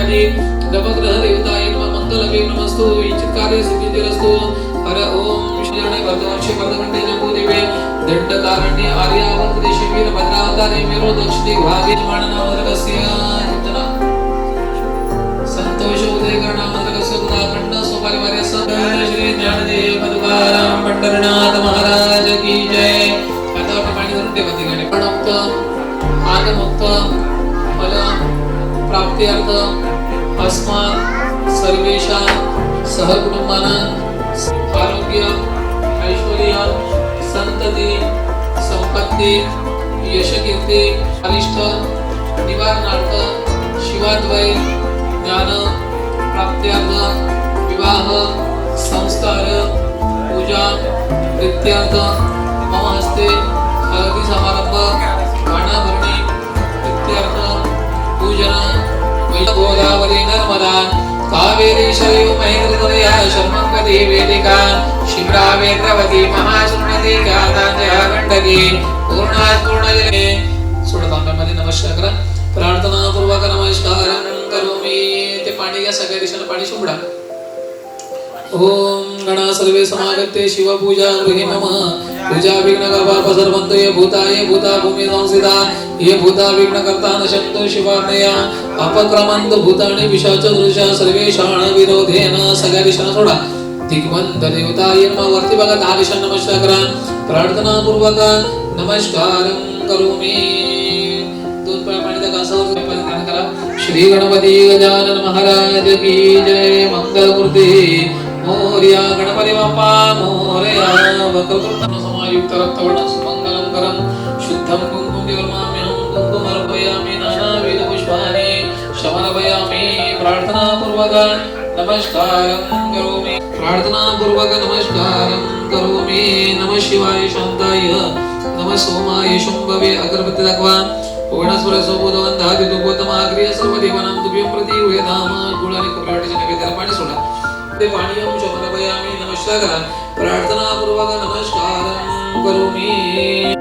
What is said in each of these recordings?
देवादी नवग्रह देवताय नमः मंगलवे नमस्तु इच्छित कार्य सिद्धिरस्तु हर ओम श्री गणे वर्धवंशे वर्धवंटे जम्बूदेवे दंडकारण्ये आर्यावर्त देशे वीरभद्रावतारे मेरो दक्षिणे भागे निर्माणनामधर्गस्य चिंतना संतोष उदयकरणामधर्गस्य उदाखंड स्वपरिवार्य श्री ज्ञानदेव तुकाराम पंढरनाथ महाराज की जय। आता आपण पाणी धरून देवते गाणे प्रणमुक्त आगमुक्त फल प्राप्त्यर्थ अस्मात् सर्वेषां सहकुटुंबानां आरोग्य ऐश्वर्य संतती संपत्ती यशकीर्ती अनिष्ट निवारणार्थ शिवाद्वै ज्ञान प्राप्त्यार्थ विवाह संस्कार पूजा प्रीत्यर्थ मम हस्ते हळदी समारंभ वाणाभरणी प्रीत्यर्थ पूजन गोदावरी नर्मदा कावेरी शरयू महेंद्रतनया शर्मंगती वेदिका शिम्रावेद्रवती महाशृण्वती गातांजया गंडकी पूर्णात् पूर्णजने सोडतांमध्ये नमस्कार करा प्रार्थनापूर्वक नमस्कारं करोमि। ते पाणी या सगळ्या दिशाला पाणी सोडा। ओम गणा सर्वे समागत्ते शिवपूजा गृहे नमः पूजा विघ्न करवा सर्वंत ये भूता भूमी संस्थिता ये भूता विघ्न करता नशंतो शिवाज्ञया अपक्रमंत भूतानि पिशाच दृश्या सर्वेषां विरोधेन सगळ्या दिशांना सोडा। दिग्वंत देवताय नमः वरती बघा 10 दिशा नमस्कार करा प्रार्थना पूर्वक नमस्कारं करोमि। दोन पाय पाणी त्या घासावर ध्यान करा। श्री गणपती गजानन महाराज की जय। मंगलमूर्ती मोरया गणपती बाप्पा मोरया। वक्रतुंड समायुक्त रक्तवर्ण सुमंगलं करं शुद्धं कुंकुम निर्माम्यं कुंकुमर्पयामि नानाविध पुष्पाणि शमर्पयामि। प्रार्थना पूर्वक नमस्कारं करोमि प्रार्थना पूर्वक नमस्कारं करोमि। नमः शिवाय शांताय नमः सोमाय शंभवे। अगरबत्ती दाखवा। वनस्पती सोबोधवन धातु दुपोतम आग्रिय सर्व देवानां तुभ्यं प्रति वेदाम गुळ आणि कुबलाटीच्या नैवेद्याला पाणी सोडा। ते पाणी हम शमनभयामि नमस्कार करा प्रार्थना पूर्वक नमस्कारं करोमि।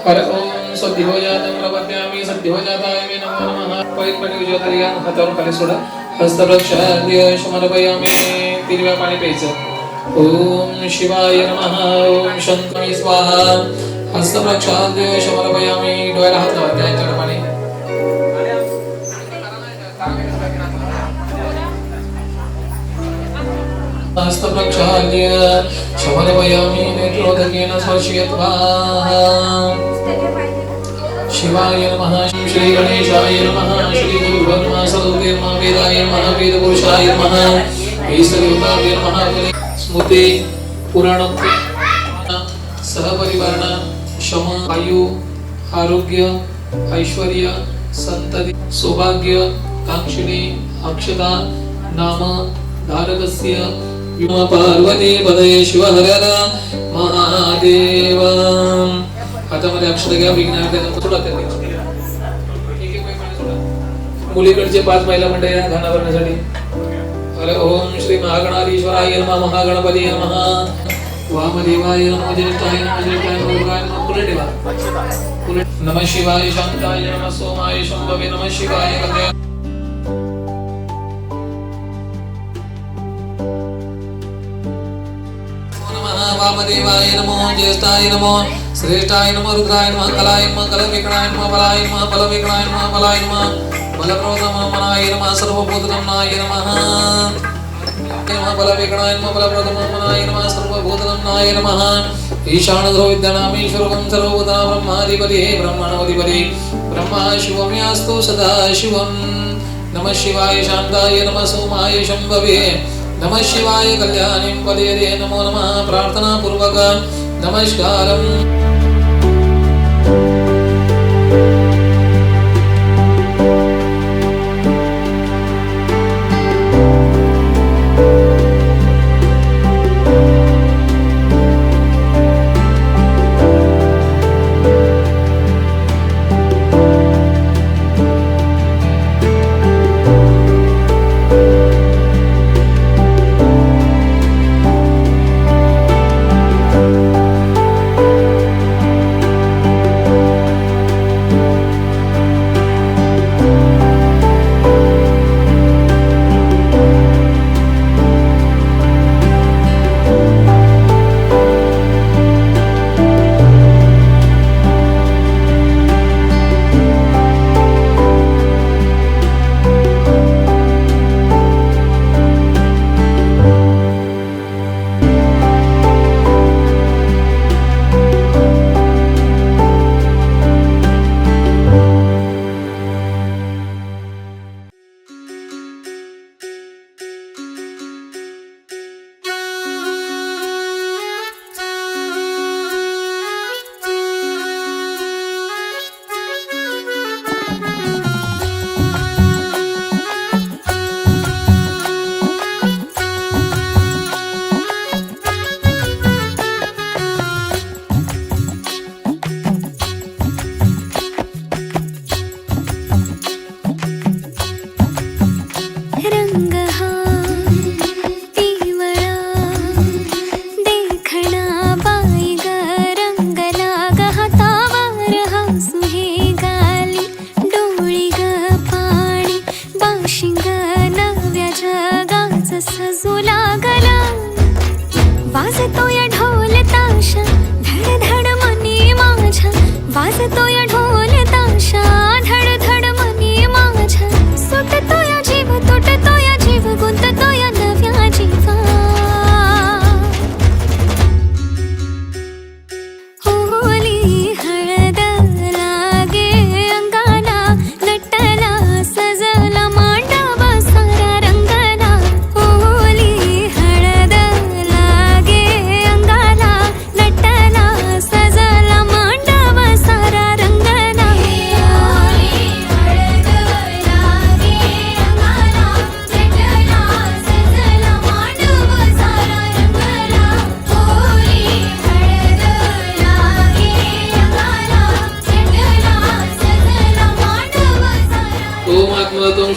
हर ओम सद्योजातं प्रपद्यामि सद्योजाताय नमो नमः। पवित्र उजवतरिया हातावर खाली सोडा। हस्तप्रक्षाल्य समर्पयामि। 3 वेळा पाणी प्यायचं। ओम शिवाय नमः। ओम शंकराय स्वाहा। हस्तप्रक्षाल्य समर्पयामि। डोळ्याला हात लावा त्याच्याकडे पाणी हस्तप्रक्षाल्य शमनवयामि नेत्रोदकेन स्पर्शयत्वा शिवाय नमः श्री गणेशाय नमः श्री गुरुभ्यो नमः सदोते नमः वेदाय नमः वेदपुरुषाय नमः ईश्वरदेवताय नमः स्मृति पुराण सहपरिवारण शम आयु आरोग्य ऐश्वर्य संतति सौभाग्य कांक्षिणी अक्षता नाम धारकस्य विमा पार्वती पदये शिव हर महादेव. हातामध्ये अक्षर घ्या. विघ्नार्थ्यांना सोडा त्यांनी मुलीकडचे 5 महिला मंडळी घाणा भरण्यासाठी. हरे ओम श्री महागणाधीश्वराय नमः महागणपती नमः वामदेवाय नमः ज्येष्ठाय नमः ज्येष्ठाय नमः नमः पुढे ठेवा. नमः शिवाय शांताय नमः सोमाय शंभवे नमः शिवाय कल्याण वामदेवाय नमो ज्येष्ठाय नमो श्रेष्ठाय नमो रुद्राय नमः कलाय नमः कलविकणाय नमः बलाय नमः बलविकणाय नमः बलाय नमः बलप्रदमनाय नमः सर्वभूतनाय नमः नमः बलविकणाय नमः बलप्रदमनाय नमः सर्वभूतनाय नमः ईशानद्रो विद्यानामीश्वरं सर्वभूता ब्रह्माधिपति ब्रह्मणोधिपति ब्रह्मा शिवम्यास्तु सदा शिवं. नमः शिवाय शांताय नमः सोमाय शंभवे नमः शिवाय कल्याणीं पदये नमो नमः प्रार्थना पूर्वक नमस्कारम्.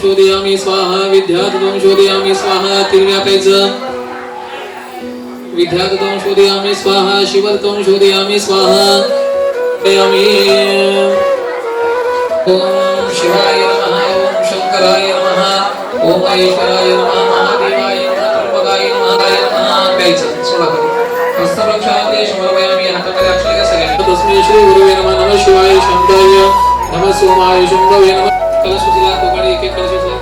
शोधयामि स्वाहा विद्यार्थं शोधयामि स्वाहा तिर्व्यापेचं विद्यार्थं शोधयामि स्वाहा शिवर्थं शोधयामि स्वाहा यामि. ओम शिवाय नमः ओम शंकराय नमः ओम ऐश्वराय नमः महादेवाय नमः त्र्यंबकाय नमः प्यायचं सोडा कधी हस्तप्रक्षाल्य शमनवयामि हातामध्ये अक्षर घ्या सगळ्यांनी. तस्मै श्री गुरुवे नमः. नमः शिवाय शांताय नमः सोमाय शंभवे नमः. कलशुचला कोकणी एक एक कलशुचला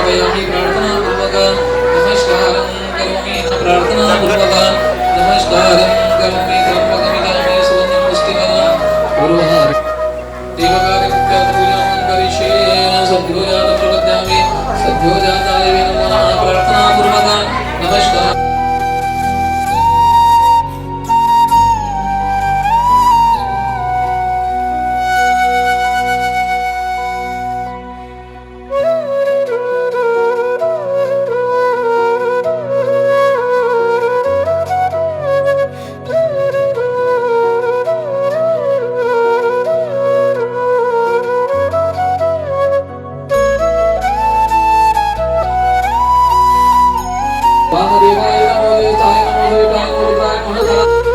स्थापयामि प्रार्थनापूर्वक नमस्कारं करोमि प्रार्थनापूर्वक नमस्कारं करोमि त्र्यंबकमिदामि सुगन्धिं पुष्टिकरं गुरुवार देवकार्यं पूजां करिष्ये सद्योजातं प्रपद्यामि सद्योजाताय नमः प्रार्थनापूर्वक नमस्कार वामदेवाय नमो देवताय नमो देवताय नमो रुद्राय नमो नमः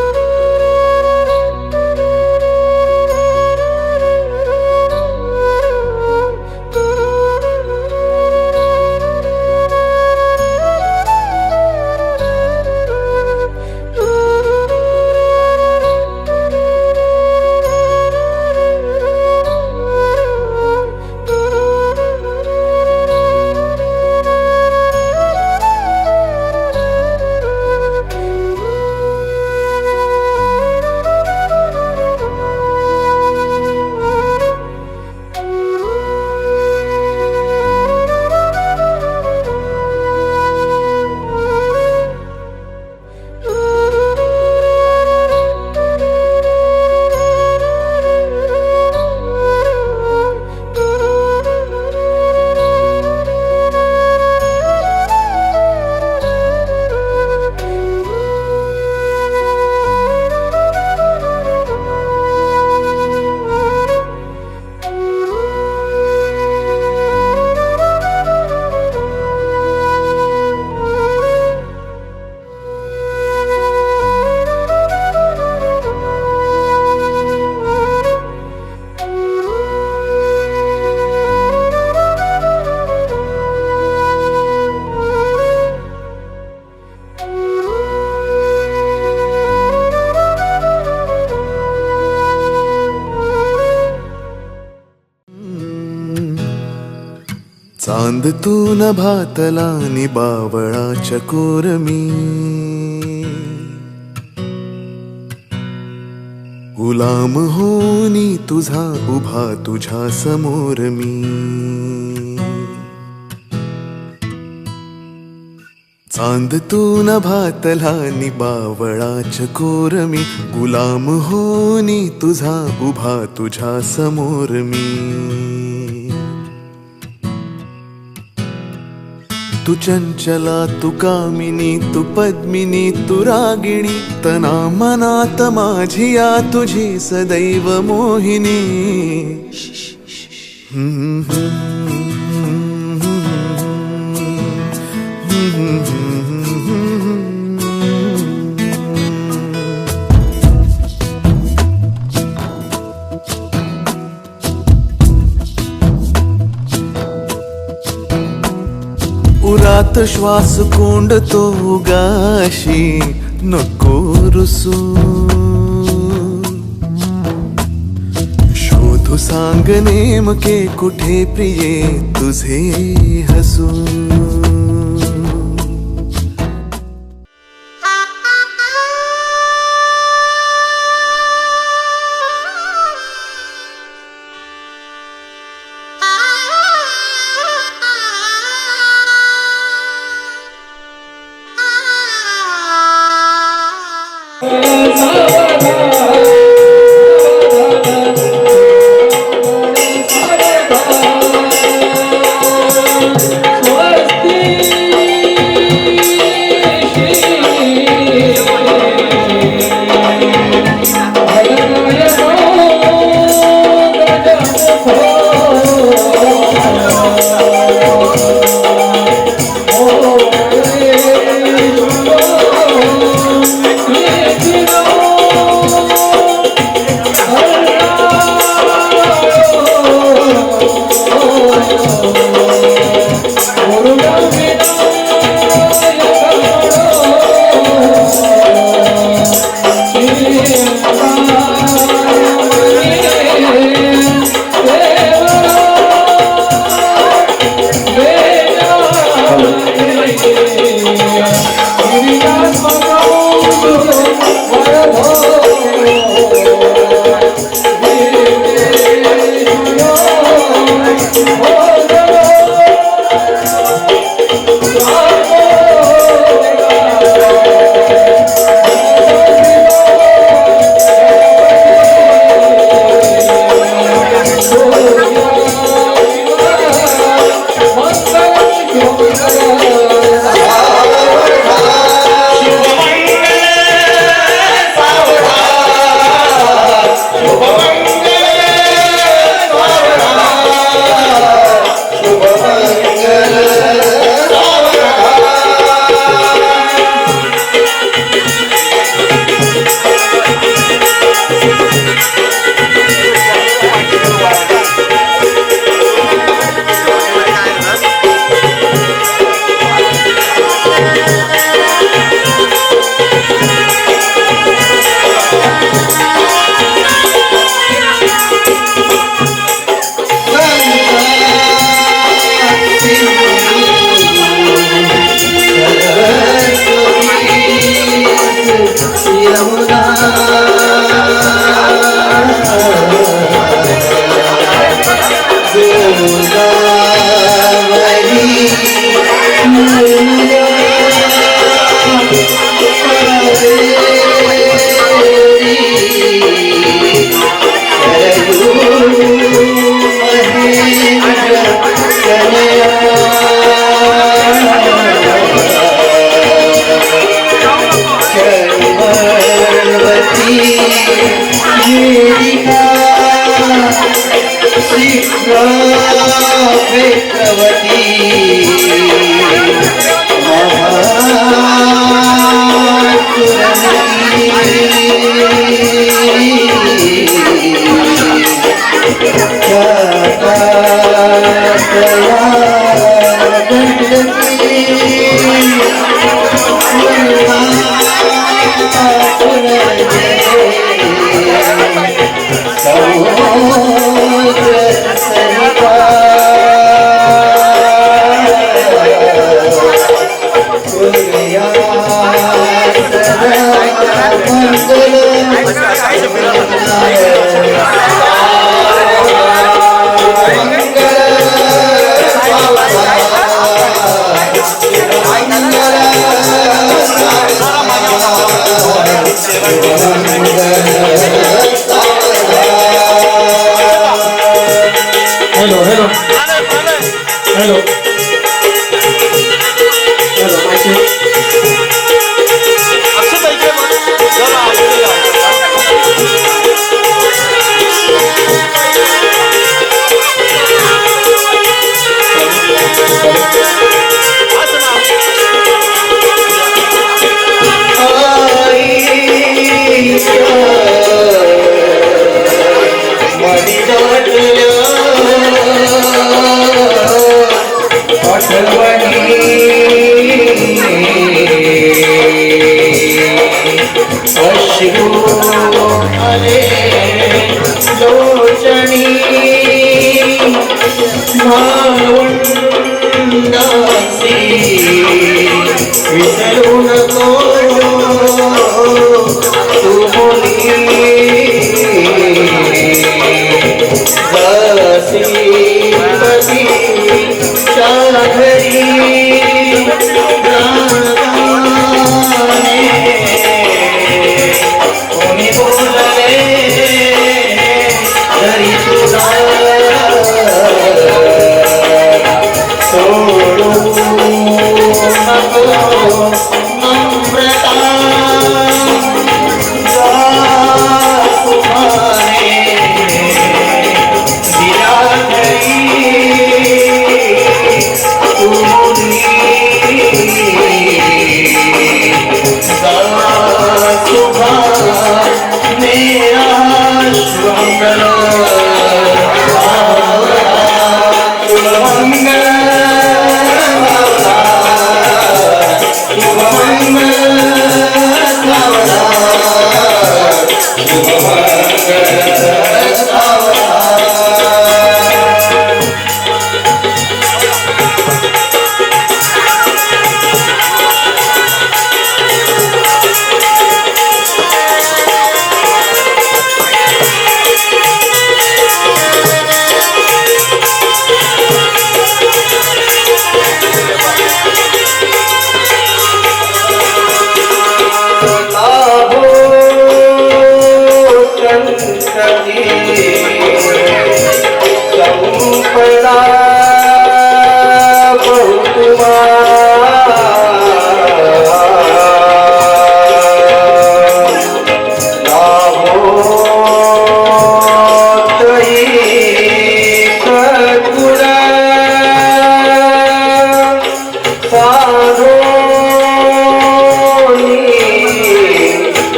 चांद तू नभातला नि बावळाच्या कोरमी गुलाम होनी तुझा उभा तुझ्या समोर मी चांद तू नभातला नि बावळाच्या कोरमी गुलाम होनी तुझा उभा तुझ्या समोर मी तू चंचला तू कामिनी तू पद्मिनी तू रागिणी तना मनात माझिया तुझी सदैव मोहिनी उरात श्वास कोंडतो गाशी नको रुसू शोधू सांग नेमके कुठे प्रिये तुझे हसू नको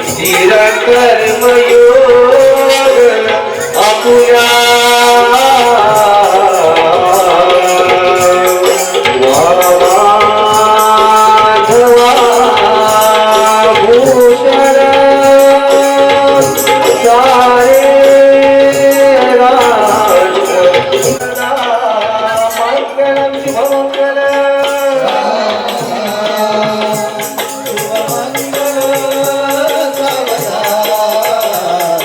स्थिर कर्मयोग आपुया माधवा भूषण सारे मंगलम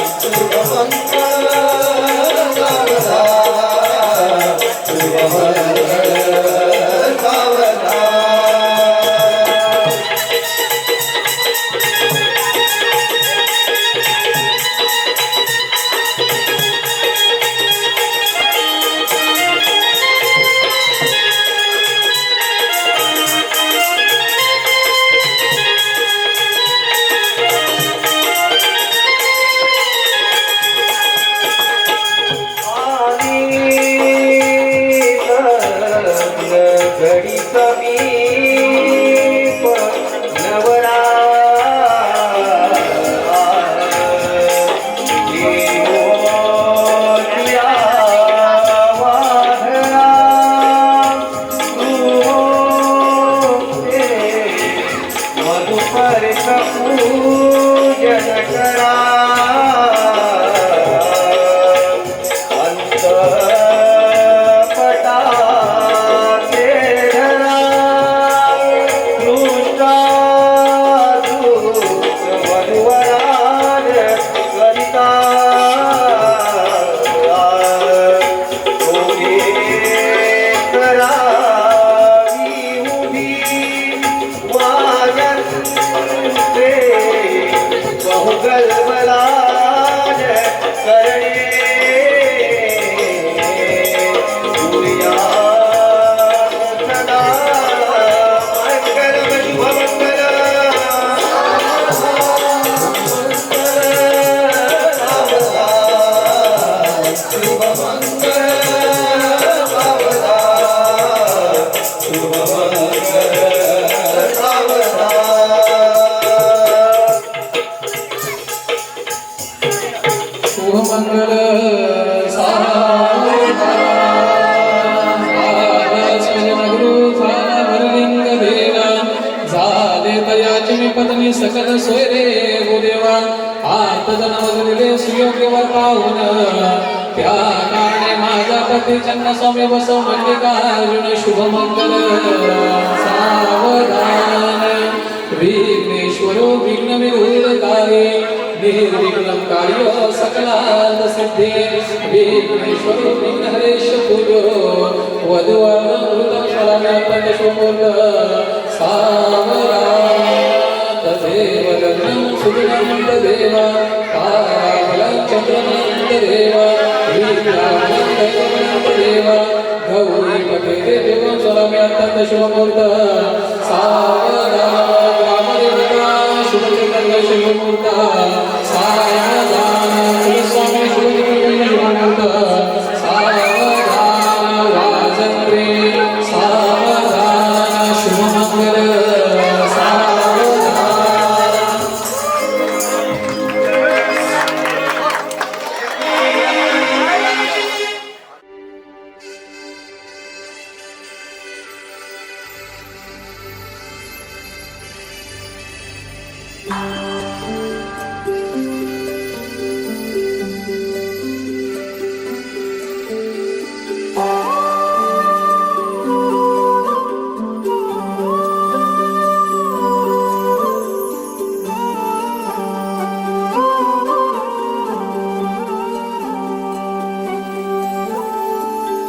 शुभमंगल घडी समीप नवरा मधुपर पूजन करा शुभमंगल पत्नी सकल सोयरे गोदेवा आत जन्मदिले सुयोग्य वर पाहून त्या कारणे माझा पती चन्न सौम्य बसव मल्लिकार्जुन शुभमंगल सावधान विघ्नेश्वरो विघ्न विरोधकारी निर्विघ्नं कार्य सकलाद सिद्धि विघ्नेश्वरो विघ्नहरेश पूजो वधुवर मृतं फलमेतं शुभमूर्त सावधान तदेव लग्नं सुदिनं तदेव ताराबलं चन्द्रनं तदेव वीर्याणं तदेव गौरीपते देवं फलमेतं शुभमूर्त सावधान रामदेवता शुभचिन्तन शुभमूर्त सावधान श्रीस्वामी शुभचिन्तन शुभमूर्त सावधान राजन्द्रे सावधान शुभमंगल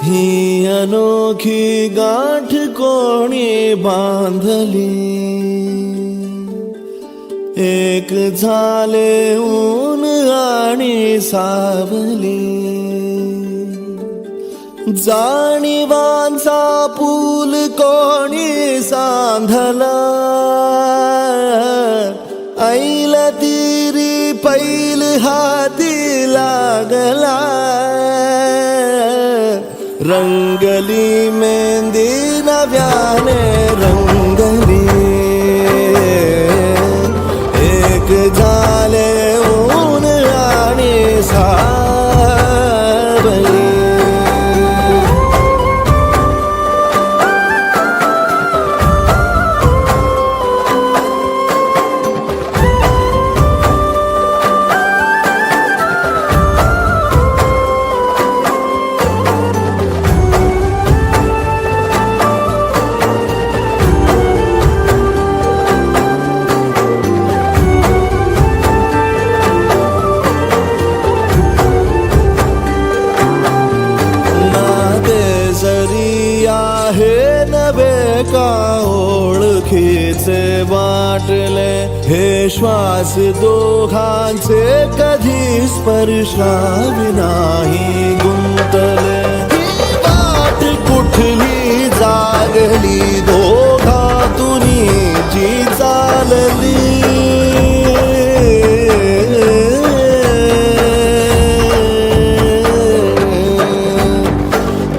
ही अनोखी गाठ कोणी बांधली एक झाले ऊन आणि सावली जाणीवांचा पूल कोणी सांधला ऐल तिरी पैल हाती लागला रंगली मेहंदी नव्याने रंग हे श्वास दोघांचे कधी स्पर्शाविनाही गुंतले वाट कुठली जागली दोघातुनी जी चालली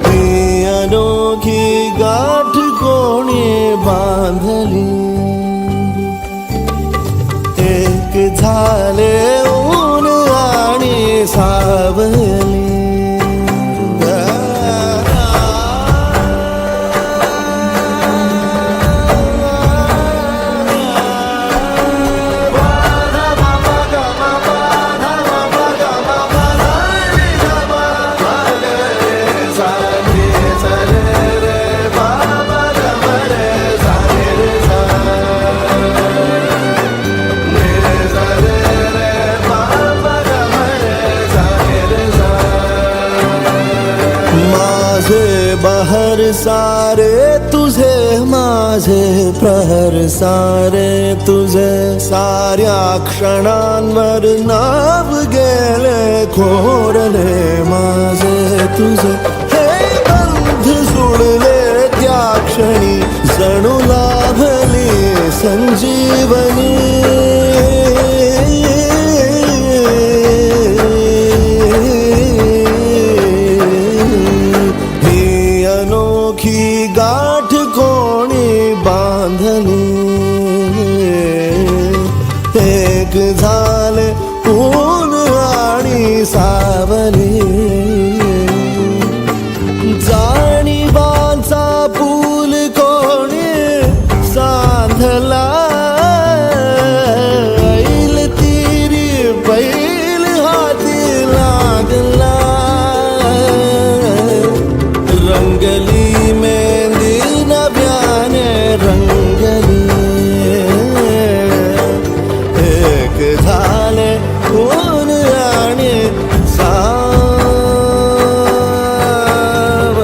ही अनोखी गाठ कोणी बांधली एक झाले ऊन आणि सावली बहर सारे तुझे माझे प्रहर सारे तुझे साऱ्या क्षणांवर नाव गेले खोरले माझे तुझे हे बंध जुळले त्या क्षणी जणू लाभली संजीवनी गाठ कोणी बांधली एक झाले ऊन आणि सावली जाणीवांचा पूल कोणी सांधला ऐल तिरी पैल हाती लागला रंगली झाले ऊन आणि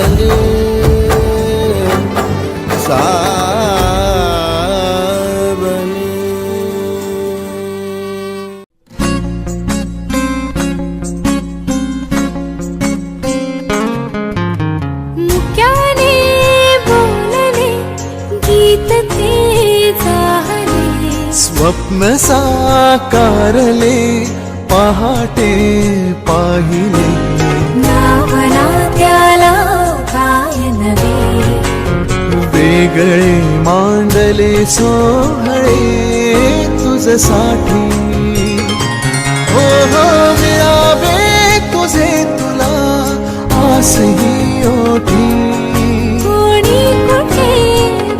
सावली मुक्याने बोलले गीत ते झाले स्वप्न साकारले पहाटे पाहिले नावना त्याला काय नवे वेगळे मांडले सोहळे तुझसाठी हो हो मिळावे तुझे तुला आसही ओठी कोणी कुठे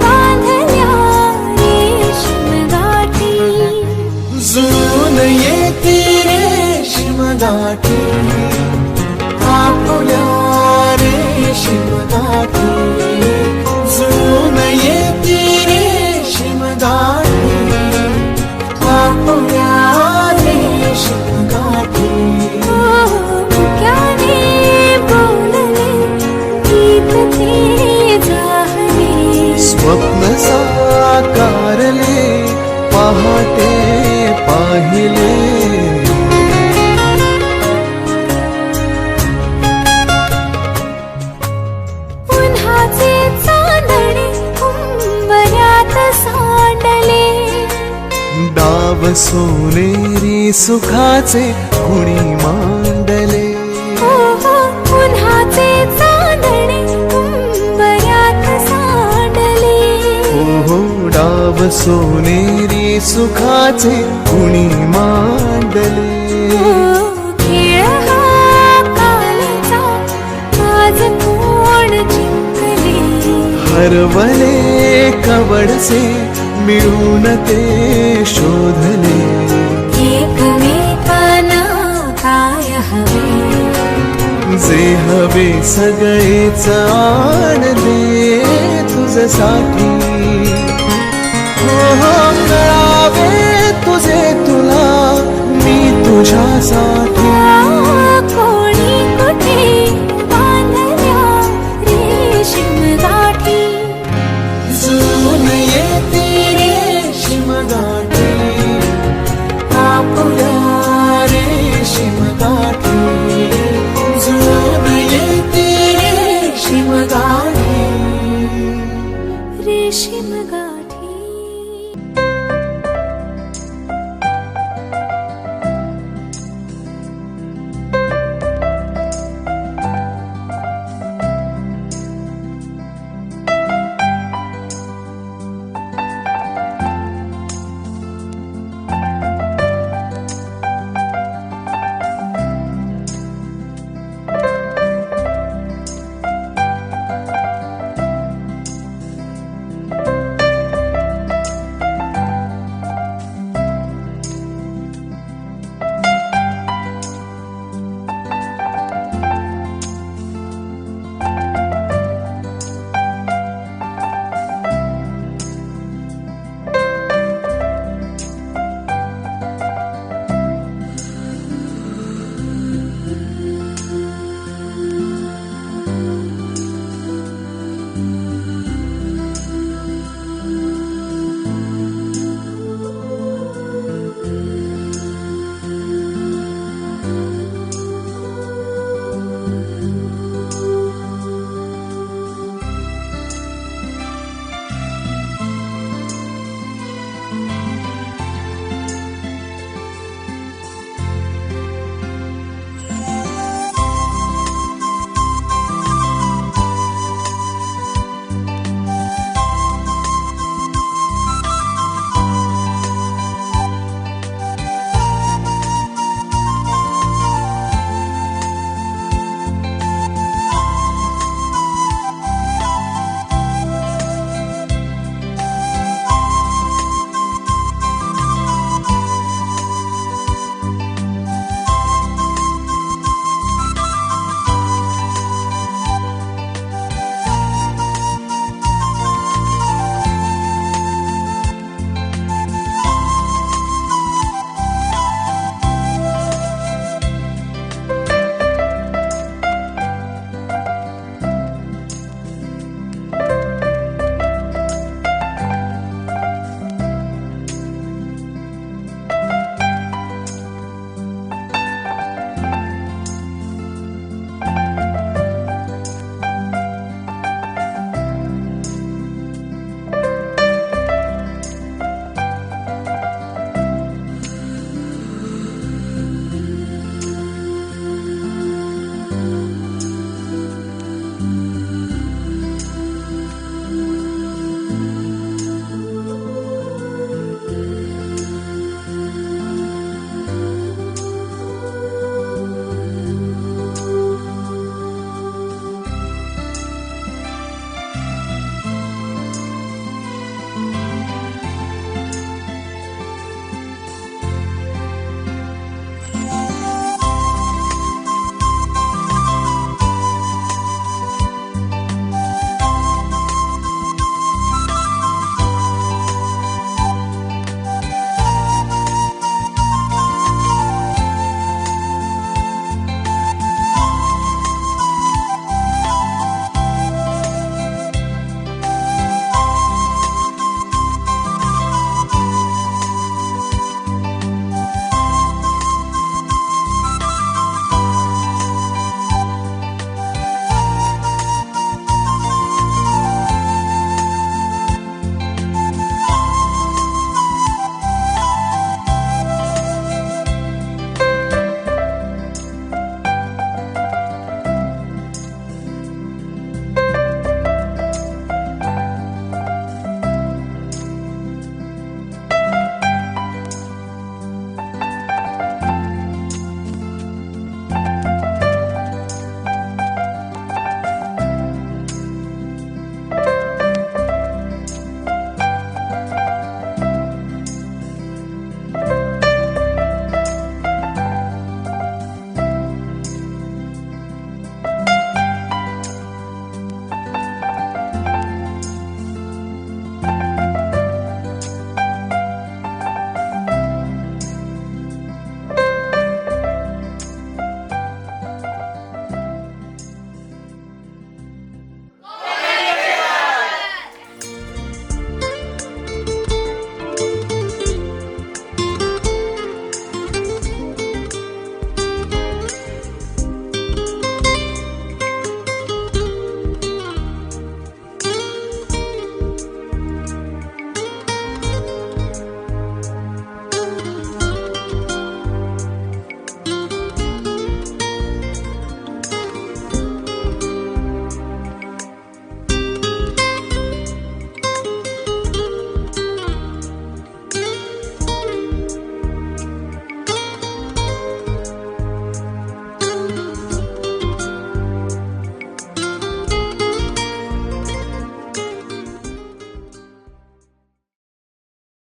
बांधल्या रेशीम गाठी जुळून येते रेशीम गाठी आपुल्या रेशीम गाठी जुळून येते रेशीम गाठी आपुल्या रेशीम गाठी मुक्याने बोलले गीत ते झाले स्वप्न साकारले पहाटे पाहिले उन्हाचे चांदणे उंबऱ्यात सांडले डाव सोनेरी सुखाचे कुणी मांडले उन्हाचे चांदणे उंबऱ्यात सांडले हो डाव सोनेरी सुखाचे कुणी मांडले खेळ हा कालचा आज कोण जिंकले हरवले कवडसे मिळून ते शोधले एकमेकांना काय हवे जे हवे सगळेच आणले तुझ्यासाठी